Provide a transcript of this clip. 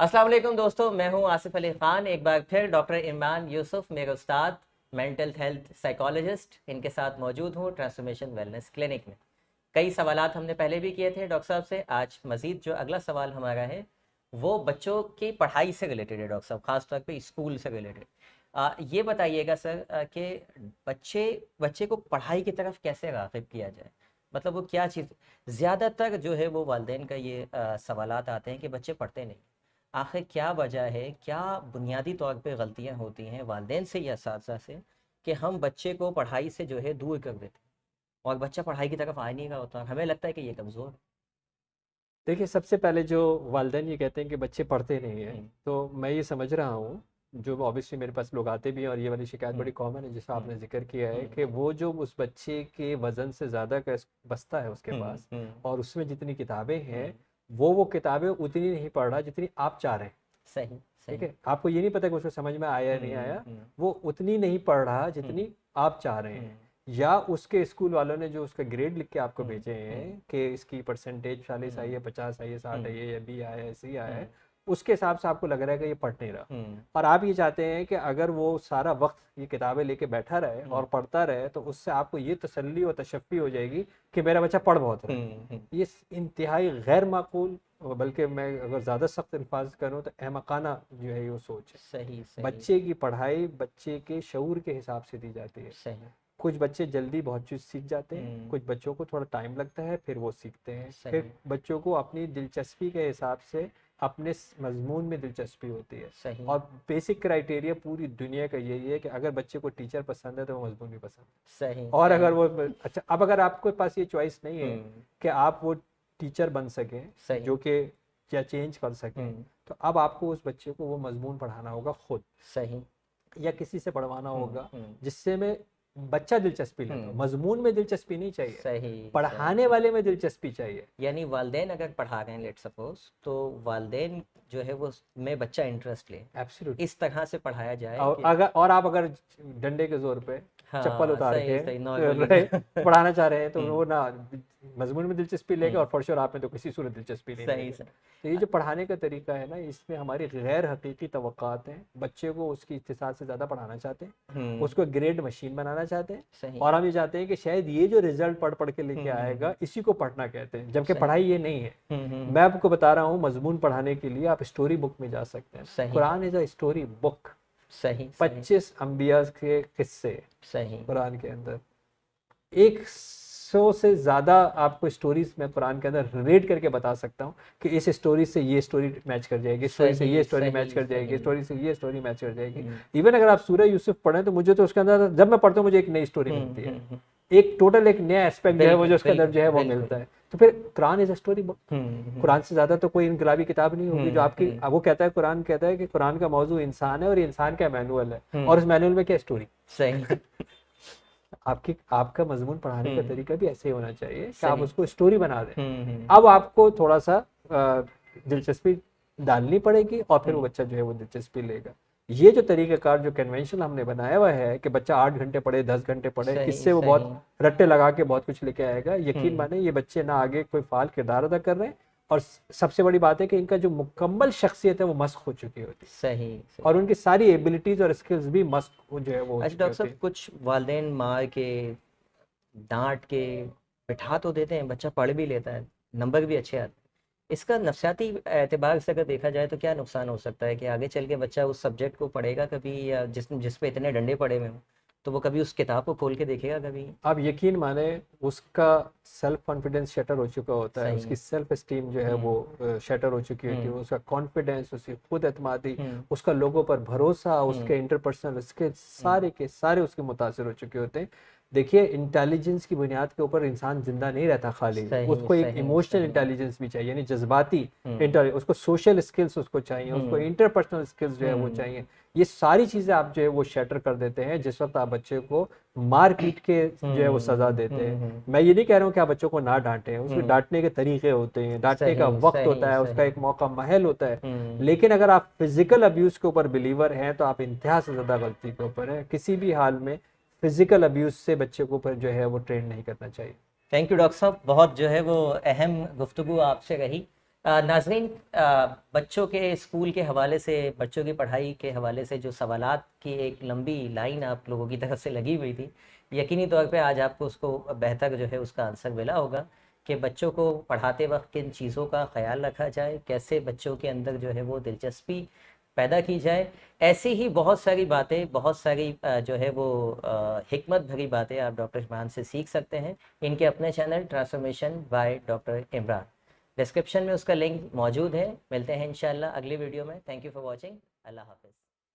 अस्सलाम वालेकुम दोस्तों, मैं हूं आसिफ अली खान। एक बार फिर डॉक्टर इमरान यूसुफ मेरे उस्ताद, मेंटल हेल्थ साइकोलॉजिस्ट, इनके साथ मौजूद हूं ट्रांसफॉर्मेशन वेलनेस क्लिनिक में। कई सवालात हमने पहले भी किए थे डॉक्टर साहब से। आज मज़ीद जो अगला सवाल हमारा है वो बच्चों की पढ़ाई से रिलेटेड है डॉक्टर साहब, ख़ास तौर पे स्कूल से रिलेटेड। ये बताइएगा सर कि बच्चे बच्चे को पढ़ाई की तरफ कैसे राग़िब किया जाए। मतलब वो क्या चीज़, ज़्यादातर जो है वो वालिदैन का ये सवालात आते हैं कि बच्चे पढ़ते नहीं। आखिर क्या वजह है, क्या बुनियादी तौर पे गलतियां होती हैं वालिदैन से या असातिज़ा से कि हम बच्चे को पढ़ाई से जो है दूर कर देते हैं और बच्चा पढ़ाई की तरफ आ नहीं रहा होता। हमें लगता है कि ये कमज़ोर है। देखिए, सबसे पहले जो वालिदैन ये कहते हैं कि बच्चे पढ़ते नहीं हैं, हम्म, तो मैं ये समझ रहा हूँ, जो ऑब्वियसली मेरे पास लोग आते भी हैं और ये वाली शिकायत हम्म, बड़ी कॉमन है जिसका हम्म, आपने जिक्र किया है हम्म, कि वो जो उस बच्चे के वज़न से ज़्यादा का बस्ता है उसके हम्म, पास हम्म, और उसमें जितनी किताबें हैं, हम्म, वो किताबें उतनी नहीं पढ़ रहा जितनी आप चाह रहे हैं। सही ठीक सही। है, आपको ये नहीं पता कि उसको समझ में आया या नहीं हम्म, आया। हम्म, वो उतनी नहीं पढ़ रहा हम्म, जितनी आप चाह रहे हम्म, हैं, या उसके स्कूल वालों ने जो उसका ग्रेड लिख के आपको हम्म, भेजे हम्म, हैं कि इसकी परसेंटेज 40 आई हम्म, है, 50 आई है, 60 आई हम्म, है, या बी आया है, सी आया हम्म, है, उसके हिसाब से आपको लग रहा है कि ये पढ़ नहीं रहा। हम्म, और आप ये चाहते हैं कि अगर वो सारा वक्त ये किताबें लेके बैठा रहे हम्म, और पढ़ता रहे तो उससे आपको ये तसल्ली और तशफ़ी हो जाएगी कि मेरा बच्चा पढ़ बहुत रहा है। हम्म, ये इंतहाई गैर माकूल, और बल्कि मैं अगर ज़्यादा सख्त अल्फाज करूँ तो अहमकाना जो है ये वो सोच है। सही सही बच्चे की पढ़ाई बच्चे के शऊर के हिसाब से दी जाती है। सही। कुछ बच्चे जल्दी बहुत चीज़ सीख जाते हैं, हम्म, कुछ बच्चों को थोड़ा टाइम लगता है, फिर वो सीखते हैं। फिर सही बच्चों को अपनी दिलचस्पी के हिसाब से अपने मजमून में दिलचस्पी होती है। सही और बेसिक क्राइटेरिया पूरी दुनिया का यही है कि अगर बच्चे को टीचर पसंद है तो वो मजमून भी पसंद सही है। और अगर सही। वो अच्छा, अब अगर आपके पास ये चॉइस नहीं है हम्म, कि आप वो टीचर बन सकें सही। जो कि या चेंज कर सकें, हम्म, तो अब आपको उस बच्चे को वो मजमून पढ़ाना होगा खुद, सही। या किसी से पढ़वाना हम्म, होगा हम्म, जिससे में बच्चा दिलचस्पी लेता हो। हम्म, मजमून में दिलचस्पी नहीं चाहिए, सही सही। पढ़ाने वाले में दिलचस्पी चाहिए। यानी वालदेन अगर पढ़ा रहे हैं लेट सपोज, तो वालदेन जो है वो में बच्चा इंटरेस्ट ले, एब्सोल्युटली। इस तरह से पढ़ाया जाए और कि आप अगर डंडे के जोर पे चप्पल हाँ उतार सही के सही नॉर्मली रहे ना। पढ़ाना चाह रहे हैं तो हम्म, वो ना मजमून में दिलचस्पी लेगा, और हम्म, फॉर श्योर आप में तो किसी सूरत दिलचस्पी नहीं सही लेगा। सही। तो ये जो पढ़ाने का तरीका है ना, इसमें हमारी गैर हकीकी तवक्कात हैं। बच्चे को उसकी इत्तेसात से ज़्यादा पढ़ाना चाहते हैं, हम्म, उसको ग्रेड मशीन बनाना चाहते हैं, सही। और हम ये चाहते हैं कि शायद ये जो रिजल्ट पढ़ पढ़ के लेके आएगा इसी को पढ़ना कहते हैं, जबकि सही। पढ़ाई ये नहीं है। हम्म, मैं आपको बता रहा हूँ, मजमून पढ़ाने के लिए आप स्टोरी बुक में जा सकते हैं। सही Quran is a story book. सही सही 25 अंबिया के किस्से सही। कुरान के अंदर, 100 से ज़्यादा आपको स्टोरीज मैं कुरान के अंदर रेट करके बता सकता हूँ कि इस स्टोरी से ये स्टोरी मैच कर जाएगी, स्टोरी से सही ये स्टोरी सही मैच कर जाएगी, सही। स्टोरी से ये स्टोरी मैच कर जाएगी। हम्म, इवन अगर आप सूरह यूसुफ पढ़ें तो मुझे तो उसके अंदर जब मैं पढ़ता हूँ मुझे एक नई स्टोरी मिलती है, हम्म। एक टोटल एक नया एस्पेक्ट जो है वो बिल्कुल जो उसके अंदर बिल्कुल जो है वो बिल्कुल। मिलता है। तो फिर Quran is a story book. Hmm, Quran से ज़्यादा तो कोई इनकलाबी किताब नहीं होगी जो आपकी, हम्म, वो कहता है, कुरान कहता है कि कुरान का मौजू इंसान है और इंसान का मैनुअल है, और हम्म, उस मैनुअल में क्या स्टोरी। सही। आपका मजमून पढ़ाने का हम्म, तरीका भी ऐसे ही होना चाहिए कि आप सही। उसको स्टोरी बना दें। हम्म, अब आपको थोड़ा सा दिलचस्पी डालनी पड़ेगी और फिर वो हम्म, बच्चा जो है वो दिलचस्पी लेगा। ये जो तरीकाकार जो कन्वेंशन हमने बनाया हुआ है कि बच्चा 8 घंटे पढ़े, 10 घंटे पढ़े, सही इससे वो सही। बहुत रट्टे लगा के बहुत कुछ लेके आएगा, यकीन हम्म, माने ये बच्चे ना आगे कोई फाल किरदार अदा कर रहे हैं, और सबसे बड़ी बात है कि इनका जो मुकम्मल शख्सियत है वो मस्क हो चुकी होती है, सही और सही। उनकी सारी एबिलिटीज और स्किल्स भी मस्क जो है वो हो अच्छा चुकी डॉक्टर होती साहब, है। कुछ वालिदैन मार के, डांट के बिठा तो देते हैं, बच्चा पढ़ भी लेता है, नंबर भी अच्छे आते हैं। इसका नफसियाती एतबार से अगर देखा जाए तो क्या नुकसान हो सकता है कि आगे चल के बच्चा उस सब्जेक्ट को पढ़ेगा कभी, या जिस पे इतने डंडे पड़े हुए हों, तो वो कभी उस किताब को खोल के देखेगा कभी। आप यकीन माने, उसका सेल्फ कॉन्फिडेंस शटर हो चुका होता है, सही। उसकी सेल्फ एस्टीम जो है वो हम्म, शटर हो चुकी होती है, हम्म, उसका कॉन्फिडेंस, उसकी खुद एतमादी, हम्म, उसका लोगों पर भरोसा, हम्म, उसके इंटरपर्सनल स्किल्स हम्म, सारे के सारे उसके मुतासर हो चुके होते हैं। देखिए, इंटेलिजेंस की बुनियाद के ऊपर इंसान जिंदा नहीं रहता खाली, सही उसको एक सही इमोशनल सही। इंटेलिजेंस भी चाहिए, यानी जज्बाती हम्म, उसको सोशल स्किल्स उसको चाहिए, उसको हम्म, इंटरपर्सनल स्किल्स जो है वो हम्म, चाहिए। ये सारी चीज़ें आप जो है वो शटर कर देते हैं जिस वक्त आप बच्चे को मार पीट के जो है वो सज़ा देते हैं। मैं ये नहीं कह रहा हूँ कि आप बच्चों को ना डांटें, उसके हम्म, डांटने के तरीके होते हैं, डांटने का सही वक्त सही होता है, उसका सही। एक मौका महल होता है। हम्म, लेकिन अगर आप फिजिकल अब्यूज़ के ऊपर बिलीवर हैं तो आप इंतहा से ज़्यादा गलती के ऊपर हैं। किसी भी हाल में फिजिकल अब्यूज़ से बच्चे को ऊपर जो है वो ट्रेन नहीं करना चाहिए। थैंक यू डॉक्टर साहब, बहुत जो है वो अहम गुफ्तगू आपसे रही। नाज़रीन, बच्चों के स्कूल के हवाले से, बच्चों की पढ़ाई के हवाले से जो सवालात की एक लंबी लाइन आप लोगों की तरफ से लगी हुई थी, यकीनी तौर पे आज आपको उसको बेहतर जो है उसका आंसर मिला होगा कि बच्चों को पढ़ाते वक्त किन चीज़ों का ख्याल रखा जाए, कैसे बच्चों के अंदर जो है वो दिलचस्पी पैदा की जाए। ऐसी ही बहुत सारी बातें, बहुत सारी जो है वो हिकमत भरी बातें आप डॉक्टर इमरान से सीख सकते हैं इनके अपने channel transformation by doctor Imran. Description में उसका लिंक मौजूद है। मिलते हैं इंशाल्लाह अगली वीडियो में। Thank you for watching. अल्लाह हाफिज़।